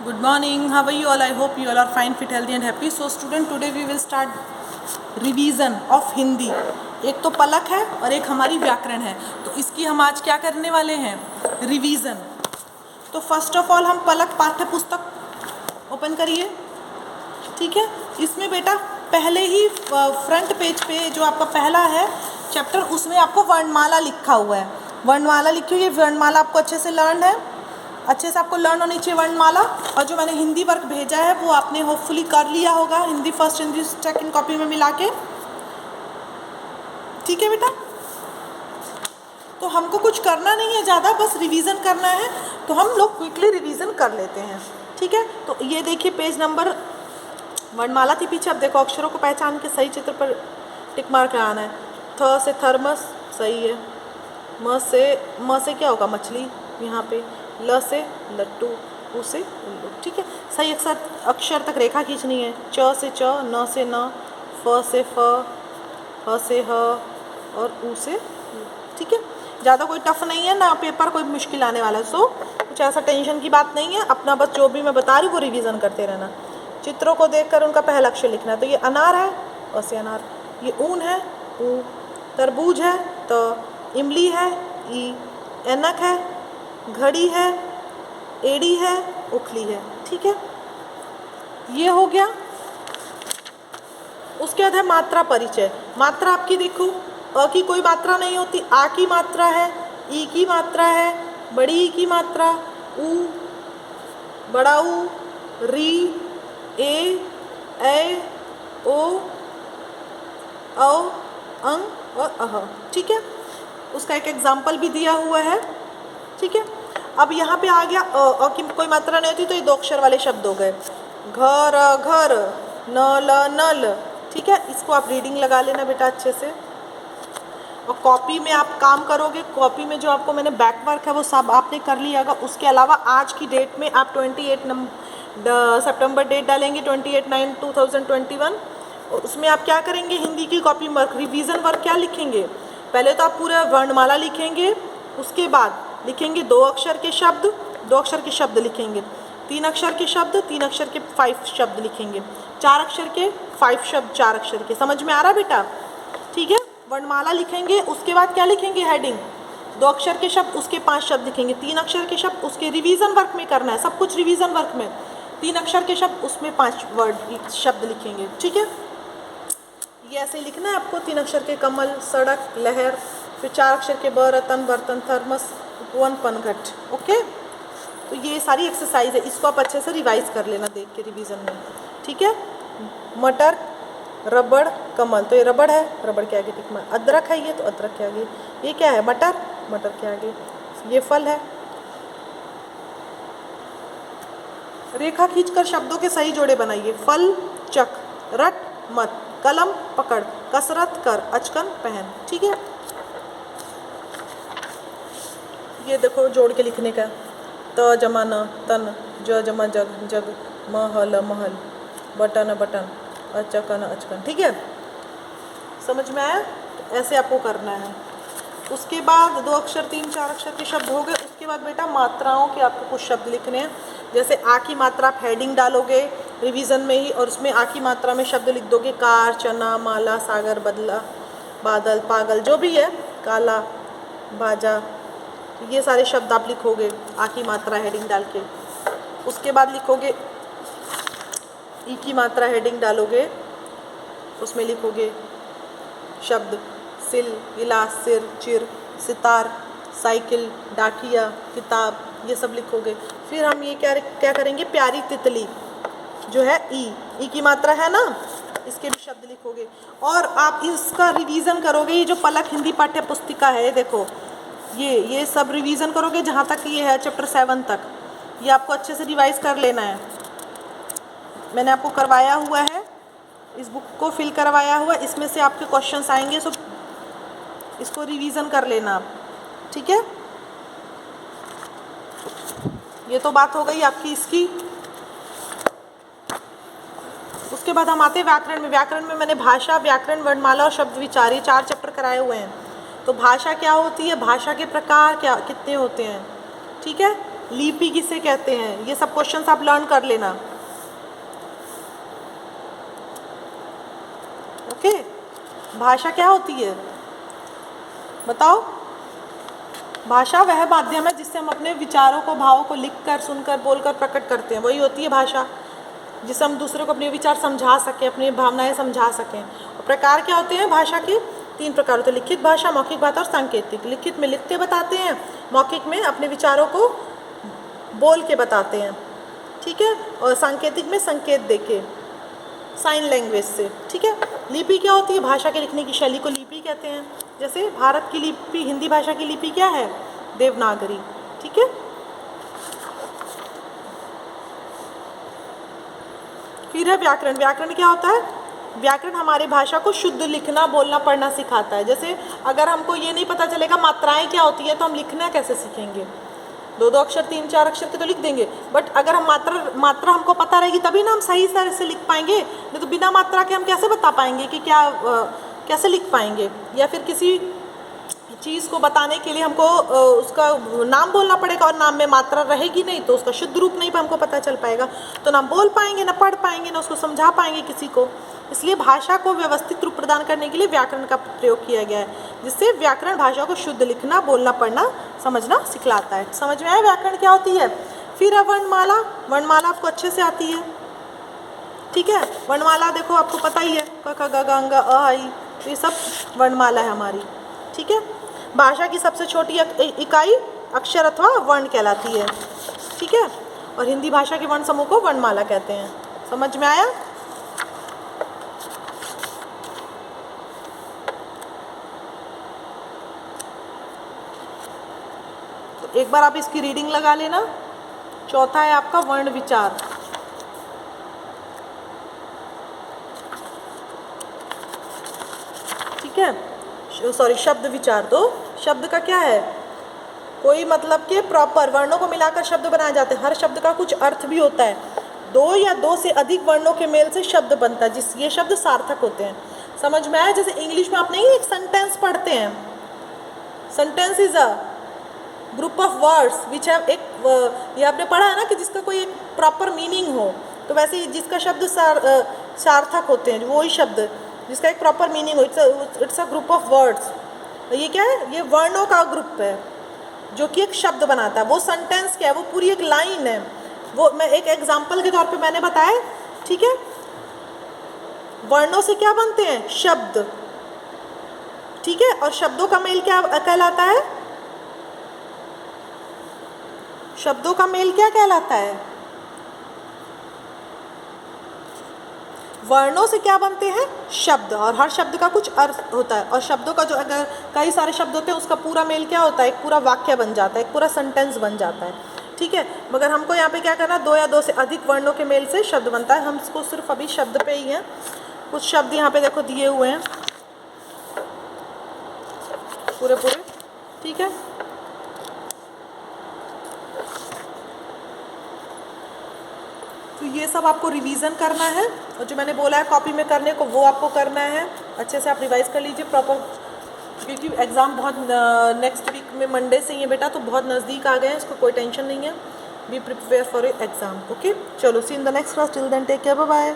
Good morning. How are you all? I hope you all are fine, fit, healthy and happy. So student, today we will start revision of Hindi. एक तो पलक है और एक हमारी व्याकरण है, तो इसकी हम आज क्या करने वाले हैं, रिवीजन. तो फर्स्ट ऑफ ऑल हम पलक पाठ्य पुस्तक ओपन करिए. ठीक है, इसमें बेटा पहले ही फ्रंट पेज पे जो आपका पहला है चैप्टर, उसमें आपको वर्णमाला लिखा हुआ है. वर्णमाला लिखी हुई है. वर्णमाला आपको अच्छे से लर्न है, अच्छे से आपको लर्न होनी चाहिए वर्णमाला. और जो मैंने हिंदी वर्क भेजा है वो आपने होपफुली कर लिया होगा, Hindi first Hindi second copy में मिला के. ठीक है बेटा, तो हमको कुछ करना नहीं है ज़्यादा, बस रिवीजन करना है. तो हम लोग क्विकली रिवीजन कर लेते हैं. ठीक है, तो ये देखिए पेज नंबर, वर्णमाला थी पीछे. अब देखो अक्षरों को पहचान के सही चित्र पर टिक मार्क लगाना है. थ से थर्मस सही है. म से क्या होगा, मछली यहाँ पे. ल से लट्टू, उ से उल्लू. ठीक है, सही अक्षर तक रेखा खींचनी है. च से च, न से न, फ से फ, ह से ह और उ से उ. ठीक है, ज़्यादा कोई टफ नहीं है ना, पेपर कोई मुश्किल आने वाला है. सो कुछ ऐसा टेंशन की बात नहीं है. अपना बस जो भी मैं बता रही हूँ वो रिवीजन करते रहना. चित्रों को देखकर उनका पहला अक्षर लिखना है. तो ये अनार है, अ से अनार. ये ऊन है, ऊ. तरबूज है, त. इमली है, ई. ऐनक है, घड़ी है, एड़ी है, उखली है. ठीक है, ये हो गया. उसके बाद है मात्रा परिचय. मात्रा आपकी देखो, अ की कोई मात्रा नहीं होती, आ की मात्रा है, ई की मात्रा है, बड़ी ई की मात्रा, ऊ, बड़ा ऊ, री, ए, ओ, औ, अंग और अह. ठीक है, उसका एक एग्जाम्पल भी दिया हुआ है. ठीक है, अब यहाँ पे आ गया अ की कोई मात्रा नहीं होती, तो ये दो अक्षर वाले शब्द हो गए. घर घर, नल नल. ठीक है, इसको आप रीडिंग लगा लेना बेटा अच्छे से. और कॉपी में आप काम करोगे, कॉपी में जो आपको मैंने बैक वर्क है वो सब आपने कर लिया होगा. उसके अलावा आज की डेट में आप 28 सितंबर डेट डालेंगे, 28/9/2021. और उसमें आप क्या करेंगे, हिंदी की कॉपी वर्क, रिवीजन वर्क क्या लिखेंगे. पहले तो आप पूरा वर्णमाला लिखेंगे, उसके बाद लिखेंगे दो अक्षर के शब्द, दो अक्षर के शब्द लिखेंगे. तीन अक्षर के शब्द, तीन अक्षर के 5 शब्द लिखेंगे. चार अक्षर के 5 शब्द, चार अक्षर के. समझ में आ रहा बेटा. ठीक है, वर्णमाला लिखेंगे, उसके बाद क्या लिखेंगे, हेडिंग. दो अक्षर के शब्द, उसके 5 शब्द लिखेंगे. तीन अक्षर के शब्द, उसके रिवीजन वर्क में करना है, सब कुछ रिवीजन वर्क में. तीन अक्षर के शब्द, उसमें 5 वर्ड शब्द लिखेंगे. ठीक है, ये ऐसे ही लिखना है आपको. तीन अक्षर के कमल, सड़क, लहर. फिर चार अक्षर के ब, रतन, बर्तन, थर्मस, उपवन, पनघट. ओके, तो ये सारी एक्सरसाइज है, इसको आप अच्छे से रिवाइज कर लेना देख के रिवीजन में. ठीक है, मटर, रबड़, कमल. तो ये रबड़ है, रबड़ के आगे टिक मार. अदरक है ये, तो अदरक के आगे. ये क्या है, मटर, मटर के आगे. ये फल है. रेखा खींचकर शब्दों के सही जोड़े बनाइए. फल, चक, रट, मत, कलम, पकड़, कसरत कर, अचकन, पहन. ठीक है, ये देखो जोड़ के लिखने का. त जमा न, तन. ज जमा जग, जग. महल, महल. Button, button. अचकन, अचकन. ठीक है, समझ में आया. ऐसे आपको करना है. उसके बाद दो अक्षर, तीन, चार अक्षर के शब्द हो गए. उसके बाद बेटा मात्राओं के आपको कुछ शब्द लिखने हैं. जैसे आ की मात्रा आप हेडिंग डालोगे रिवीजन में ही, और उसमें आ की मात्रा में शब्द लिख दोगे. कार, चना, माला, सागर, बदला, बादल, पागल, जो भी है, काला, बाजा. ये सारे शब्द आप लिखोगे आ की मात्रा हेडिंग डाल के. उसके बाद लिखोगे ई की मात्रा हेडिंग डालोगे, उसमें लिखोगे शब्द सिल, गिलास, सिर, चिर, सितार, साइकिल, डाकिया, किताब. ये सब लिखोगे. फिर हम ये क्या करेंगे, प्यारी तितली जो है ई की मात्रा है ना, इसके भी शब्द लिखोगे. और आप इसका रिवीजन करोगे. ये जो पलक हिंदी पाठ्य पुस्तिका है, देखो ये सब रिवीजन करोगे जहाँ तक ये है चैप्टर 7 तक. ये आपको अच्छे से रिवाइज कर लेना है. मैंने आपको करवाया हुआ है, इस बुक को फिल करवाया हुआ है, इसमें से आपके क्वेश्चंस आएंगे. सो इसको रिवीजन कर लेना आप. ठीक है, ये तो बात हो गई आपकी इसकी. उसके बाद हम आते हैं व्याकरण में. व्याकरण में मैंने भाषा, व्याकरण, वर्णमाला और शब्द विचार, ये 4 चैप्टर कराए हुए हैं. तो भाषा क्या होती है, भाषा के प्रकार क्या कितने होते हैं. ठीक है, लिपि किसे कहते हैं, ये सब क्वेश्चंस आप लर्न कर लेना। ओके, भाषा क्या होती है बताओ? भाषा वह माध्यम है जिससे हम अपने विचारों को, भावों को लिखकर, सुनकर, बोलकर प्रकट करते हैं, वही होती है भाषा, जिससे हम दूसरों को अपने विचार समझा सकें, अपनी भावनाएं समझा सकें। और प्रकार क्या होते हैं भाषा के? 3 प्रकार होते हैं, लिखित भाषा, मौखिक भाषा और सांकेतिक। लिखित में लिखते बताते हैं, मौखिक में अपने विचारों को बोल के बताते हैं, ठीक है, और सांकेतिक में संकेत देके, साइन लैंग्वेज से, ठीक है। लिपि क्या होती है? भाषा के लिखने की शैली को लिपि कहते हैं। जैसे भारत की लिपि, हिंदी भाषा की लिपि क्या है? देवनागरी, ठीक है। फिर है व्याकरण। व्याकरण क्या होता है? व्याकरण हमारी भाषा को शुद्ध लिखना, बोलना, पढ़ना सिखाता है। जैसे अगर हमको ये नहीं पता चलेगा मात्राएं क्या होती है तो हम लिखना कैसे सीखेंगे? 2-2 अक्षर, 3-4 अक्षर के तो लिख देंगे, बट अगर हम मात्रा हमको पता रहेगी तभी ना हम सही तरह से लिख पाएंगे, नहीं तो बिना मात्रा के हम कैसे बता पाएंगे कि क्या कैसे लिख पाएंगे? या फिर किसी चीज़ को बताने के लिए हमको उसका नाम बोलना पड़ेगा, और नाम में मात्रा रहेगी नहीं तो उसका शुद्ध रूप नहीं हमको पता चल पाएगा, तो ना बोल पाएंगे, ना पढ़ पाएंगे, ना उसको समझा पाएंगे किसी को। इसलिए भाषा को व्यवस्थित रूप प्रदान करने के लिए व्याकरण का प्रयोग किया गया है, जिससे व्याकरण भाषा को शुद्ध लिखना, बोलना, पढ़ना, समझना सिखलाता है। समझ में आया व्याकरण क्या होती है? फिर है वर्णमाला। वर्णमाला आपको अच्छे से आती है, ठीक है। वर्णमाला देखो आपको पता ही है, क ख ग घ अंग अ आ इ, ये सब वर्णमाला है हमारी, ठीक है। भाषा की सबसे छोटी इकाई अक्षर अथवा वर्ण कहलाती है, ठीक है। और हिंदी भाषा के वर्ण समूह को वर्णमाला कहते हैं। समझ में आया? तो एक बार आप इसकी रीडिंग लगा लेना। चौथा है आपका वर्ण विचार, ठीक है, सॉरी शब्द विचार। तो शब्द का क्या है? कोई मतलब के प्रॉपर वर्णों को मिलाकर शब्द बनाए जाते हैं। हर शब्द का कुछ अर्थ भी होता है। 2 या 2 से अधिक वर्णों के मेल से शब्द बनता है, जिस ये शब्द सार्थक होते हैं। समझ में आया? जैसे इंग्लिश में आप नहीं एक सेंटेंस पढ़ते हैं, sentence is a group of words which have ये आपने पढ़ा है ना कि जिसका कोई एक प्रॉपर मीनिंग हो। तो वैसे ही जिसका शब्द सार्थक होते हैं, वही शब्द जिसका एक प्रॉपर मीनिंग हो, it's a group of words. ये क्या है? ये वर्णों का ग्रुप है जो कि एक शब्द बनाता है। वो सेंटेंस क्या है? वो पूरी एक लाइन है। वो मैं एक एग्जांपल के तौर पे मैंने बताया, ठीक है। वर्णों से क्या बनते हैं? शब्द, ठीक है। और शब्दों का मेल क्या कहलाता है? शब्दों का मेल क्या कहलाता है? वर्णों से क्या बनते हैं? शब्द। और हर शब्द का कुछ अर्थ होता है, और शब्दों का जो अगर कई सारे शब्द होते हैं उसका पूरा मेल क्या होता है? एक पूरा वाक्य बन जाता है, एक पूरा सेंटेंस बन जाता है, ठीक है। मगर हमको यहाँ पे क्या करना? 2 या 2 से अधिक वर्णों के मेल से शब्द बनता है। हम इसको सिर्फ अभी शब्द पे ही हैं। कुछ शब्द यहाँ पे देखो दिए हुए हैं पूरे, ठीक है। तो ये सब आपको रिवीजन करना है, और जो मैंने बोला है कॉपी में करने को वो आपको करना है। अच्छे से आप रिवाइज कर लीजिए प्रॉपर, क्योंकि एग्ज़ाम बहुत नेक्स्ट वीक में मंडे से ही है बेटा, तो बहुत नज़दीक आ गए हैं, इसको कोई टेंशन नहीं है। Be prepare for exam. Okay, चलो see in the next class. Till then take care, bye bye.